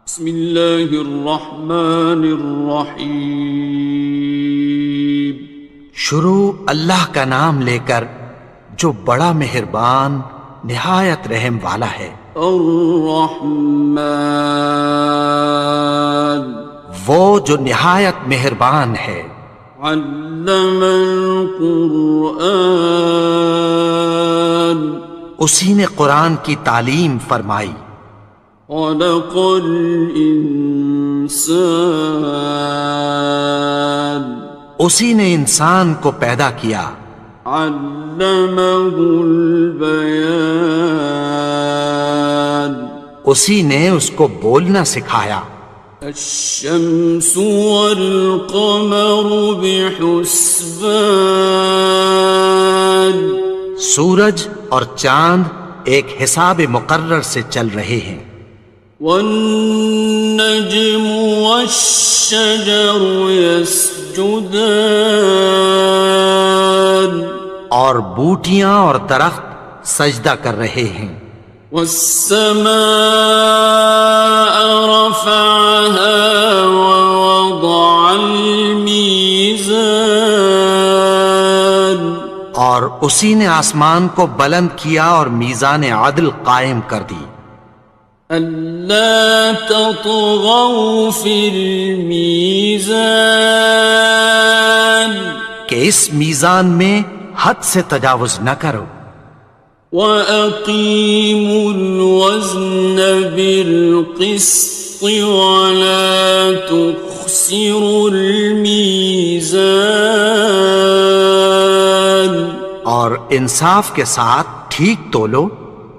بسم اللہ الرحمن الرحیم۔ شروع اللہ کا نام لے کر جو بڑا مہربان نہایت رحم والا ہے۔ الرحمن، وہ جو نہایت مہربان ہے۔ علم القرآن، اسی نے قرآن کی تعلیم فرمائی۔ خلق الانسان، اسی نے انسان کو پیدا کیا۔ علمہ البیان، اسی نے اس کو بولنا سکھایا۔ الشمس والقمر بحسبان، سورج اور چاند ایک حساب مقرر سے چل رہے ہیں۔ والنجم والشجر يسجدان، اور بوٹیاں اور درخت سجدہ کر رہے ہیں۔ والسماء رفعها ووضع الميزان، اور اسی نے آسمان کو بلند کیا اور میزان عدل قائم کر دی۔ ألا تطغوا في الميزان، کہ اس میزان میں حد سے تجاوز نہ کرو۔ وَأَقِيمُوا الْوَزْنَ بِالْقِسْطِ وَلَا تُخْسِرُوا الْمِيزَانَ، اور انصاف کے ساتھ ٹھیک تولو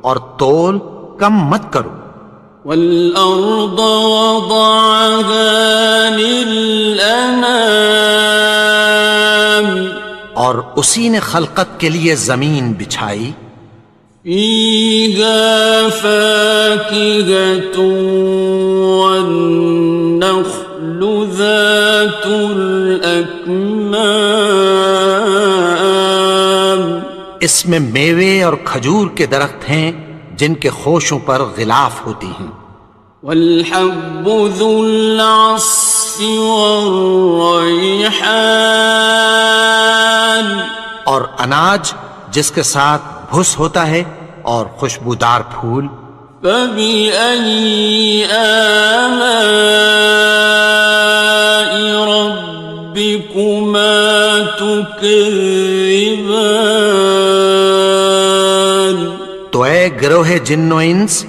اور تول کم مت کرو۔ وَالْأَرْضَ وَضَعَهَا لِلْأَنَامِ، اور اسی نے خلقت کے لیے زمین بچھائی۔ فِيهَا فَاكِهَةٌ وَالنَّخْلُ ذَاتُ الْأَكْمَامِ، اس میں میوے اور کھجور کے درخت ہیں جن کے خوشوں پر غلاف ہوتی ہیں۔ وَالْحَبُّ ذُو الْعَصْفِ وَالرَّيْحَانِ، اور اناج جس کے ساتھ بھس ہوتا ہے اور خوشبودار پھول۔ فَبِأَيِّ آلَاءِ رَبِّكُمَا تُكَذِّبَانِ، تو اے گروہ جن و انس،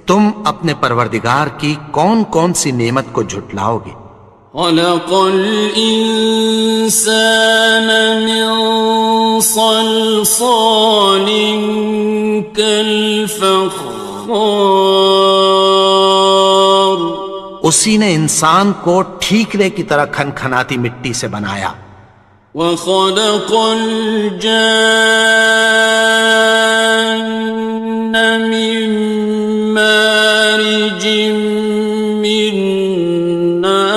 تم اپنے پروردگار کی کون کون سی نعمت کو جھٹلاؤ گے؟ خَلَقَ الْإِنسَانَ مِنْ صَلْصَالٍ كَالْفَخَّارِ، اسی نے انسان کو ٹھیکرے کی طرح کھنکھناتی مٹی سے بنایا۔ وَخَلَقَ الْجَانَّ مِن مَّارِجٍ مِّن نَّارٍ،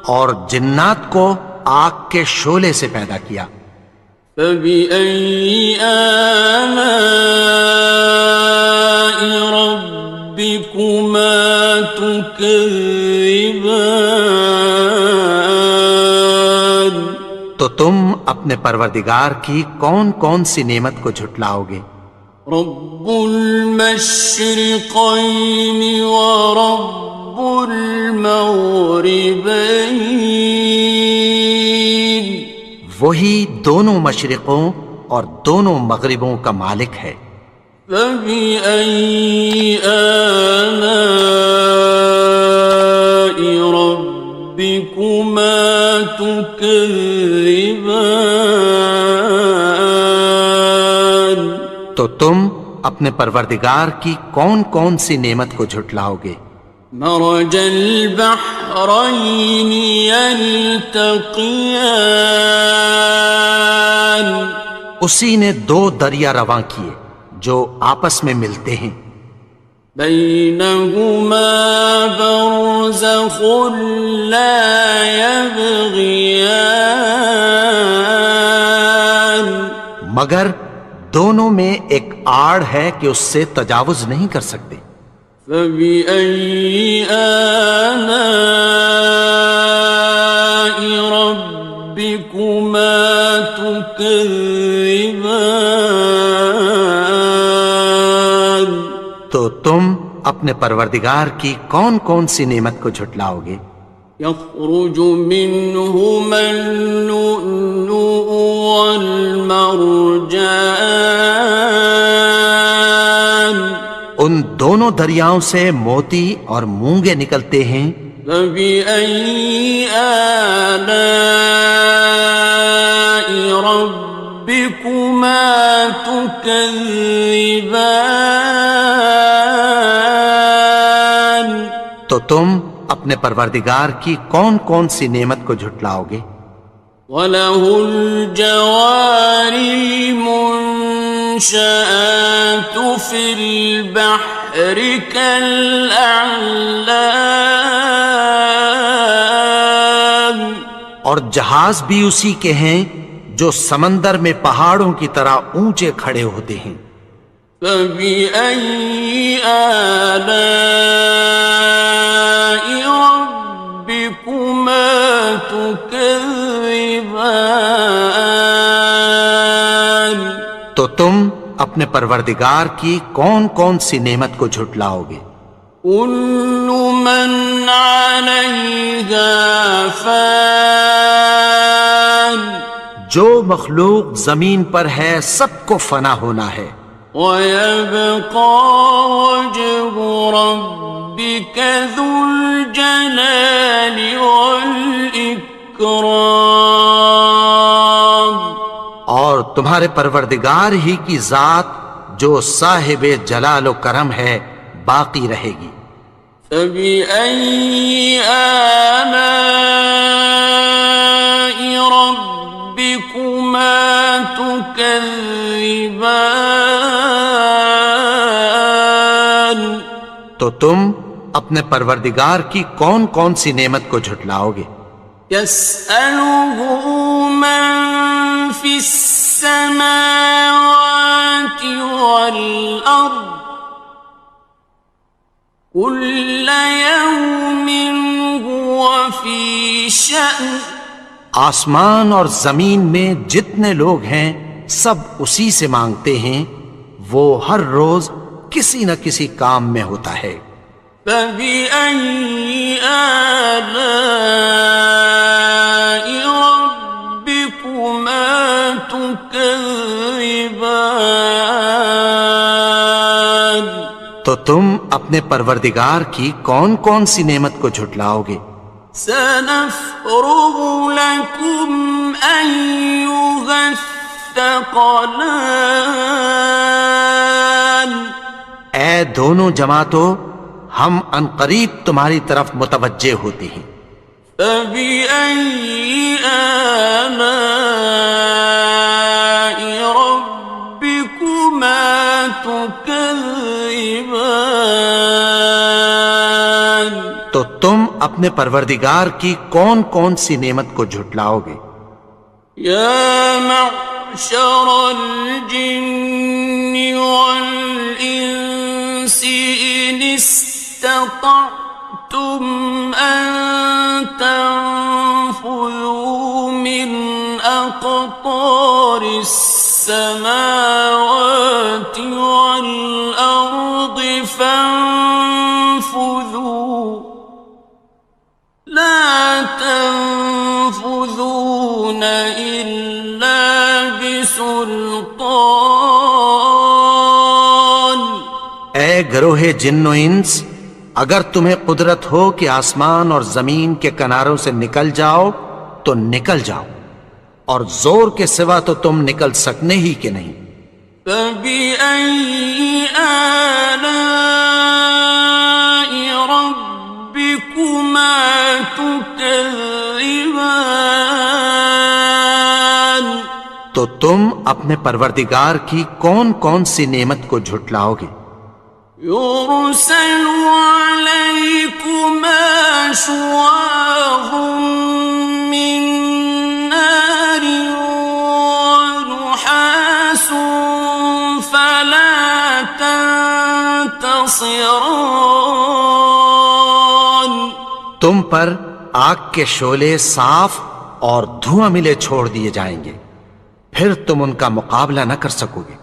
اور جنات کو آگ کے شعلے سے پیدا کیا۔ فَبِأَيِّ آلَاءِ رَبِّكُمَا تُكَذِّبَانِ، تو تم اپنے پروردگار کی کون کون سی نعمت کو جھٹلاؤ گے؟ رب المشرقین ورب المغربین، وہی دونوں مشرقوں اور دونوں مغربوں کا مالک ہے۔ فَبِأَيِّ آلَاءِ رَبِّكُمَا تُكَذِّبَانِ، تو تم اپنے پروردگار کی کون کون سی نعمت کو جھٹلاؤ گے؟ مرج البحرین یلتقیان، اسی نے دو دریا رواں کیے جو آپس میں ملتے ہیں۔ بینہما برزخ لا یبغیان، مگر دونوں میں ایک آڑ ہے کہ اس سے تجاوز نہیں کر سکتے۔ فبأي آلاء ربكما تكذبان؟ تو تم اپنے پروردگار کی کون کون سی نعمت کو جھٹلاؤ گے؟ يخرج منهما اللؤلؤ والمرجان، ان دونوں دریاؤں سے موتی اور مونگے نکلتے ہیں۔ فبأي آلاء ربكما تكذبان؟ تو تم اپنے پروردگار کی کون کون سی نعمت کو جھٹلاؤ گے؟ وَلَهُ الْجَوَارِ الْمُنشَآتُ فِي الْبَحْرِ كَالْأَعْلَامِ، اور جہاز بھی اسی کے ہیں جو سمندر میں پہاڑوں کی طرح اونچے کھڑے ہوتے ہیں۔ فَبِأَيِّ آلَاءِ رَبِّكُمَا تُكَذِّبَانِ؟ تو تم اپنے پروردگار کی کون کون سی نعمت کو جھٹلاؤ گے؟ كُلُّ مَنْ عَلَيْهَا فَانٍ، جو مخلوق زمین پر ہے سب کو فنا ہونا ہے۔ وَيَبْقَى وَجْهُ رَبِّكَ ذُو الْجَلَالِ وَالْإِكْرَامِ، اور تمہارے پروردگار ہی کی ذات جو صاحب جلال و کرم ہے باقی رہے گی۔ فَبِأَيِّ آلَاءِ رَبِّكُمَا تُكَذِّبَانِ؟ تو تم اپنے پروردگار کی کون کون سی نعمت کو جھٹلاؤ گے؟ يَسْأَلُهُ مَن فِي السَّمَاوَاتِ وَالْأَرْضِ كُلَّ يَوْمٍ هُوَ فِي شَأْنٍ، آسمان اور زمین میں جتنے لوگ ہیں سب اسی سے مانگتے ہیں، وہ ہر روز کسی نہ کسی کام میں ہوتا ہے۔ فَبِأَيِّ آلَاءِ رَبِّكُمَا تُكَذِّبَانِ؟ تو تم اپنے پروردگار کی کون کون سی نعمت کو جھٹلاؤ گے؟ سَنَفْرُغُ لَكُمْ أَيُّهَ الثَّقَلَانِ، اے دونوں جماعتوں، ہم عنقریب تمہاری طرف متوجہ ہوتے ہیں۔ فَبِأَيِّ آلَاءِ رَبِّكُمَا تُكَذِّبَانِ؟ تو تم اپنے پروردگار کی کون کون سی نعمت کو جھٹلاؤ گے؟ يَا مَعْشَرَ الْجِنِّ وَالْإِنسِ إِنِ اسْتَطَعْتُمْ أَن تَنفُذُوا مِنْ أَقْطَارِ السَّمَاوَاتِ وَالْأَرْضِ فَانفُذُوا، لَا تَنفُذُونَ إِلَّا بِسُلْطَانٍ۔ اے گروہ جن و انس، اگر تمہیں قدرت ہو کہ آسمان اور زمین کے کناروں سے نکل جاؤ تو نکل جاؤ، اور زور کے سوا تو تم نکل سکنے ہی کہ نہیں۔ فَبِأَيِّ آلَاءِ رَبِّكُمَا تُكَذِّبَانِ؟ تو تم اپنے پروردگار کی کون کون سی نعمت کو جھٹلاؤ گے؟ يُرْسَلُ عَلَيْكُمَا شُوَاظٌ مِّن نَّارٍ وَنُحَاسٌ خاصران. تم پر آگ کے شعلے صاف اور دھواں ملے چھوڑ دیے جائیں گے، پھر تم ان کا مقابلہ نہ کر سکو گے۔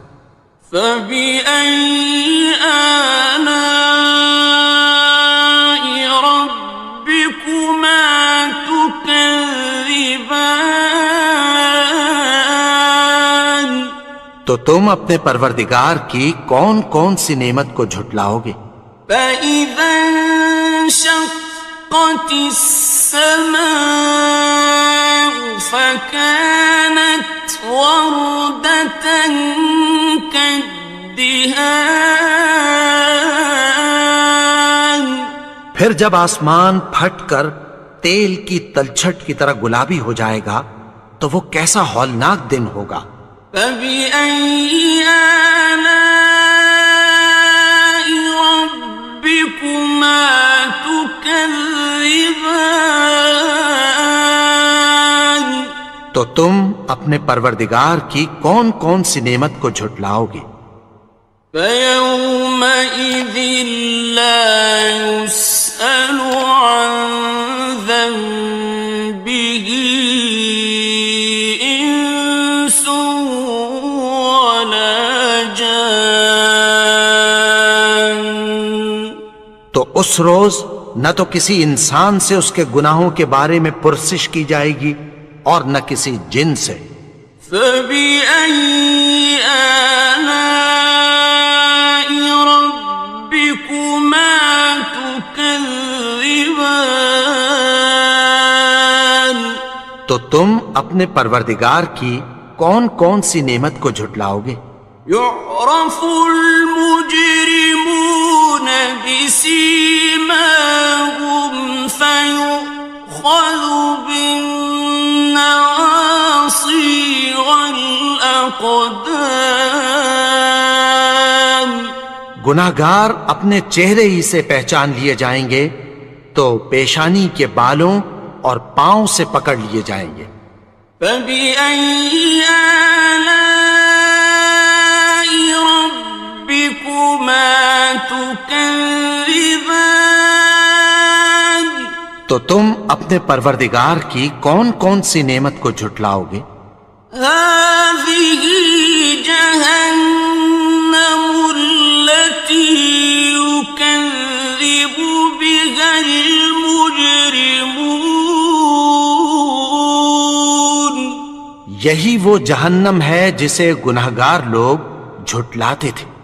فبأي آلاء ربكما تكذبان. تو تم اپنے پروردگار کی کون کون سی نعمت کو جھٹلاؤ گے؟ فإذا انشقت السماء فكانت وردة كالدهان. پھر جب آسمان پھٹ کر تیل کی تلچھٹ کی طرح گلابی ہو جائے گا تو وہ کیسا ہولناک دن ہوگا۔ فبأي آلاء ربكما تكذبان. تو تم اپنے پروردگار کی کون کون سی نعمت کو جھٹلاؤ گے؟ فيومئذ لا يسأل عن ذنبه إنس ولا جان. تو اس روز نہ تو کسی انسان سے اس کے گناہوں کے بارے میں پرسش کی جائے گی اور نہ کسی جن سے۔ فبأي آلاء ربكما تكذبان. تو تم اپنے پروردگار کی کون کون سی نعمت کو جھٹلاؤ گے؟ يعرف المجرمون بسيماهم فيؤخذ بالنواصي والأقدام. گناہگار اپنے چہرے ہی سے پہچان لیے جائیں گے تو پیشانی کے بالوں اور پاؤں سے پکڑ لیے جائیں گے۔ فبأي آلاء ربكما تكذبان. تو تم اپنے پروردگار کی کون کون سی نعمت کو جھٹلاؤ گے؟ هذه جهنم التي يكذب بها المجرمون. یہی وہ جہنم ہے جسے گناہگار لوگ جھٹلاتے تھے۔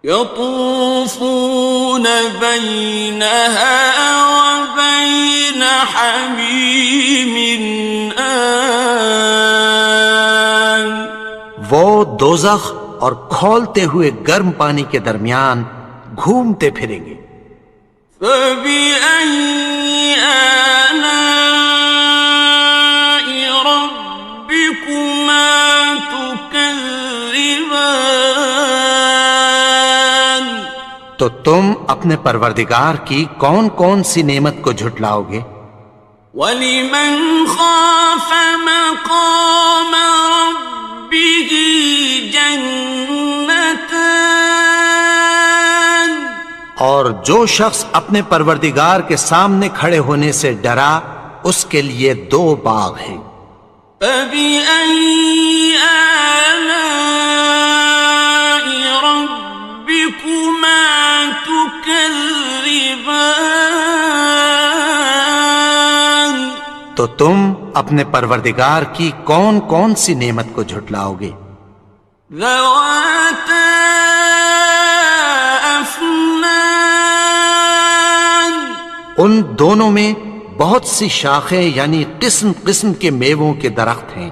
يطوفون بينها وبين حميم آن. وہ دوزخ اور کھولتے ہوئے گرم پانی کے درمیان گھومتے پھریں گے۔ فبأي آلاء ربكما تكذبان. تو تم اپنے پروردگار کی کون کون سی نعمت کو جھٹلاؤ گے؟ وَلِمَنْ خَافَ مَقَامَ رَبِّهِ جَنَّتَانِ. اور جو شخص اپنے پروردگار کے سامنے کھڑے ہونے سے ڈرا اس کے لیے دو باغ ہیں۔ فَبِأَيِّ آلَاءِ رَبِّكُمَا تُكَذِّبَانِ. تو تم اپنے پروردگار کی کون کون سی نعمت کو جھٹلاؤ گے؟ ذَوَاتَا أَفْنَانٍ. ان دونوں میں بہت سی شاخیں یعنی قسم قسم کے میووں کے درخت ہیں۔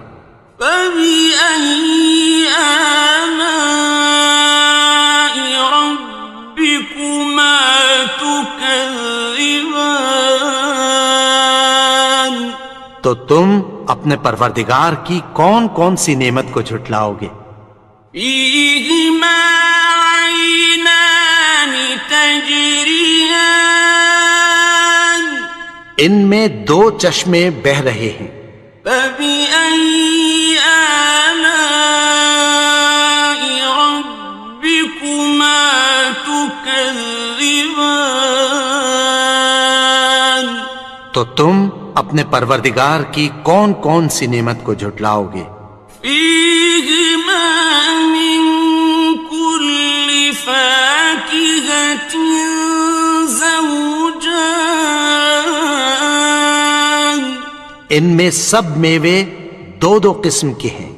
فَبِأَيِّ آلَاءِ رَبِّكُمَا تُكَذِّبَانِ. تو تم اپنے پروردگار کی کون کون سی نعمت کو جھٹلاؤ گے؟ فِيهِمَا عَيْنَانِ تَجْرِيَانِ. ان میں دو چشمے بہہ رہے ہیں۔ فَبِأَيِّ آلَاءِ رَبِّكُمَا تُكَذِّبَانِ. تكذبان تو تم اپنے پروردگار کی کون کون سی نعمت کو جھٹلاؤ گے؟ فيهما من كل فاكهة زوجان ان میں سب میوے دو دو قسم کے ہیں۔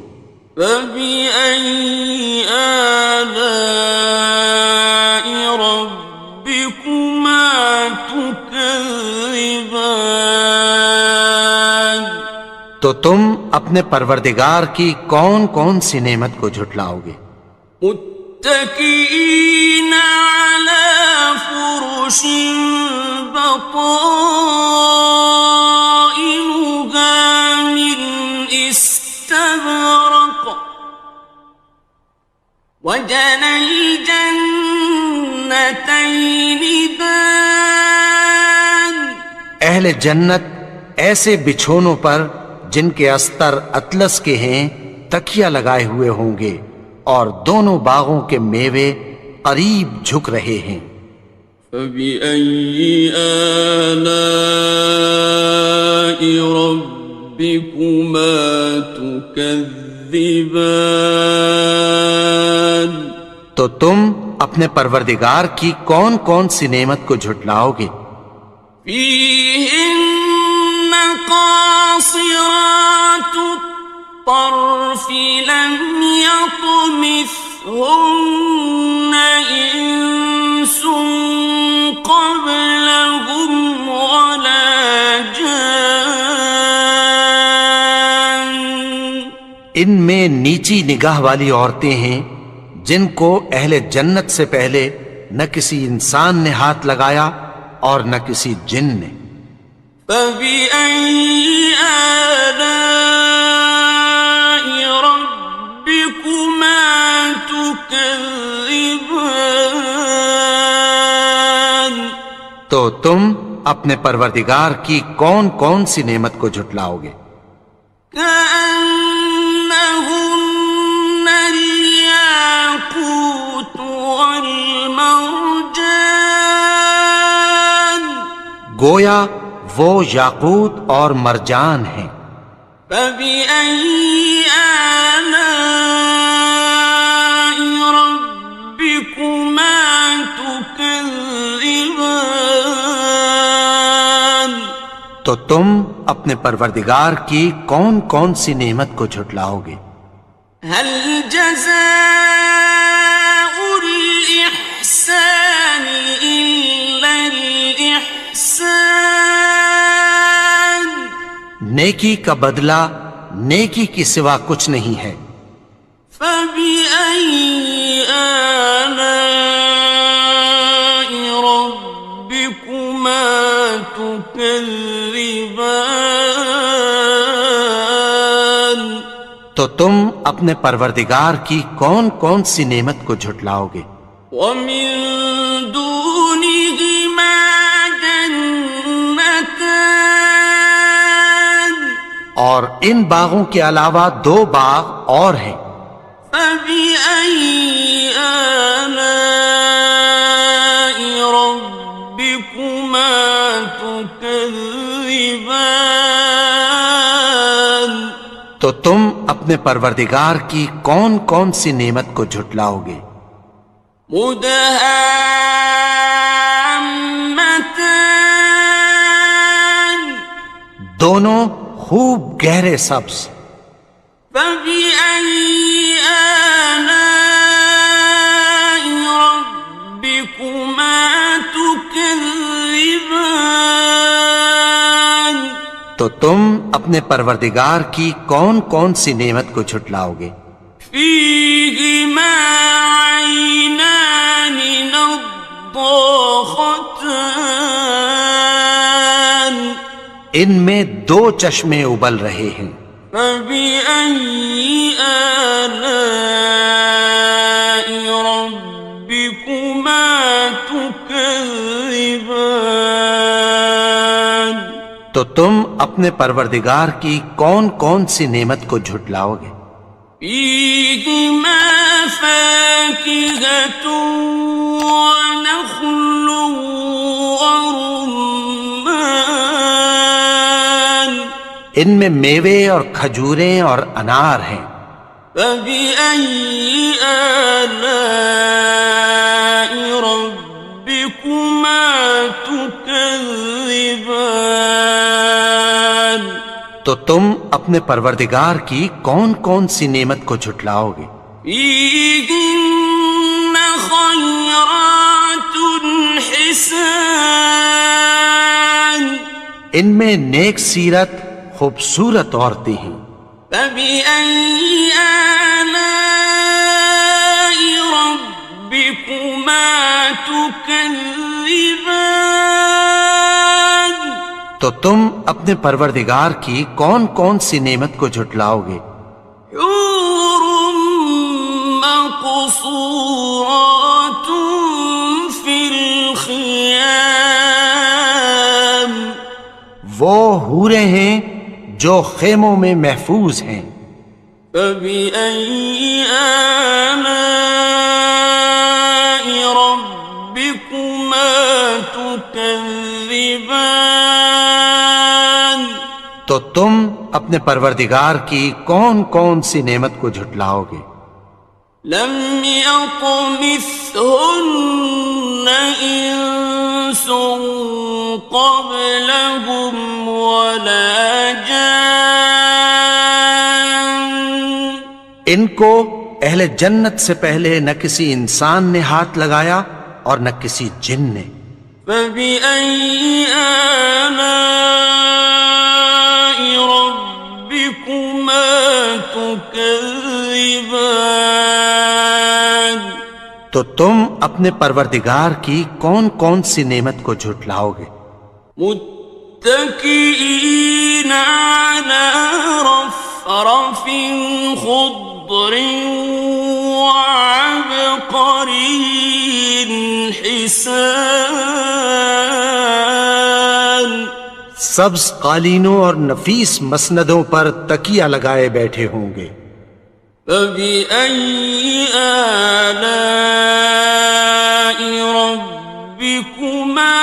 فبأي آلاء ربكما تكذبان تو تم اپنے پروردگار کی کون کون سی نعمت کو جھٹلاؤ گے؟ متكئين على فرش بطائنها من استبرق وجنى الجنتين دان اہل جنت ایسے بچھونوں پر جن کے استر اطلس کے ہیں تکیہ لگائے ہوئے ہوں گے اور دونوں باغوں کے میوے قریب جھک رہے ہیں۔ فبأي آلاء ربكما تكذبان تو تم اپنے پروردگار کی کون کون سی نعمت کو جھٹلاؤ گے؟ فيهن قاصرات الطرف لم يطمثهن إنس قبلهم ولا جان ان میں نیچی نگاہ والی عورتیں ہیں جن کو اہل جنت سے پہلے نہ کسی انسان نے ہاتھ لگایا اور نہ کسی جن نے۔ فبأي آلاء ربكما تكذبان تو تم اپنے پروردگار کی کون کون سی نعمت کو جھٹلاؤ گے؟ كأنهن الياقوت والمرجان گویا وہ یاقوت اور مرجان ہیں۔ فبأي آلاء ربكما تكذبان تو تم اپنے پروردگار کی کون کون سی نعمت کو جھٹلاؤ گے؟ هل جزاء الإحسان إلا الإحسان نیکی کا بدلہ نیکی کی سوا کچھ نہیں ہے۔ فبأي آلاء ربكما تكذبان تو تم اپنے پروردگار کی کون کون سی نعمت کو جھٹلاؤ گے؟ ومن دونهما جنتان اور ان باغوں کے علاوہ دو باغ اور ہیں۔ فبأي آلاء ربكما تكذبان تو تم اپنے پروردگار کی کون کون سی نعمت کو جھٹلاؤ گے؟ مدهامتان دونوں خوب گہرے سبز۔ فبأي آلاء ربكما تكذبان تو تم اپنے پروردگار کی کون کون سی نعمت کو جھٹلاؤ گے؟ فيهما عينان نضاختان ان میں دو چشمے ابل رہے ہیں۔ فبأي آلاء ربكما تكذبان تو تم اپنے پروردگار کی کون کون سی نعمت کو جھٹلاؤ گے؟ فيهما فاكهة ونخل ورمان ان میں میوے اور کھجوریں اور انار ہیں. فبأي آلاء ربكما تكذبان تو تم اپنے پروردگار کی کون کون سی نعمت کو جھٹلاؤ گے؟ فيهن خيرات حسان ان میں نیک سیرت خوبصورت عورتیں ہیں. فبأي آلاء ربكما تكذبان تو تم اپنے پروردگار کی کون کون سی نعمت کو جھٹلاؤ گے؟ حور مقصورات في الخيام وہ حوریں ہیں جو خیموں میں محفوظ ہیں. فبأي آلاء ربكما تكذبان تو تم اپنے پروردگار کی کون کون سی نعمت کو جھٹلاؤ گے؟ لم يطمثهن إنس قبلهم ولا جان ان کو اہل جنت سے پہلے نہ کسی انسان نے ہاتھ لگایا اور نہ کسی جن نے. فبأي آلاء ربكما تكذبان تو تم اپنے پروردگار کی کون کون سی نعمت کو جھٹلاؤ گے؟ متكئين على رفرف خضر وعبقري حسان سبز قالینوں اور نفیس مسندوں پر تکیہ لگائے بیٹھے ہوں گے. فبأي آلاء ربكما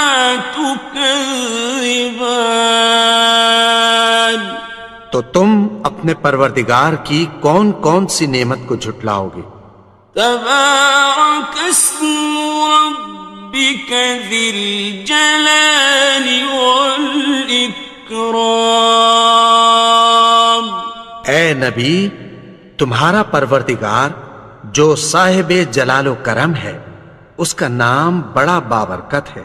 تكذبان تو تم اپنے پروردگار کی کون کون سی نعمت کو جھٹلاؤ گے؟ تبارك اسم ربك ذي الجلال والإكرام اے نبی، تمہارا پروردگار جو صاحب جلال و کرم ہے، اس کا نام بڑا بابرکت ہے.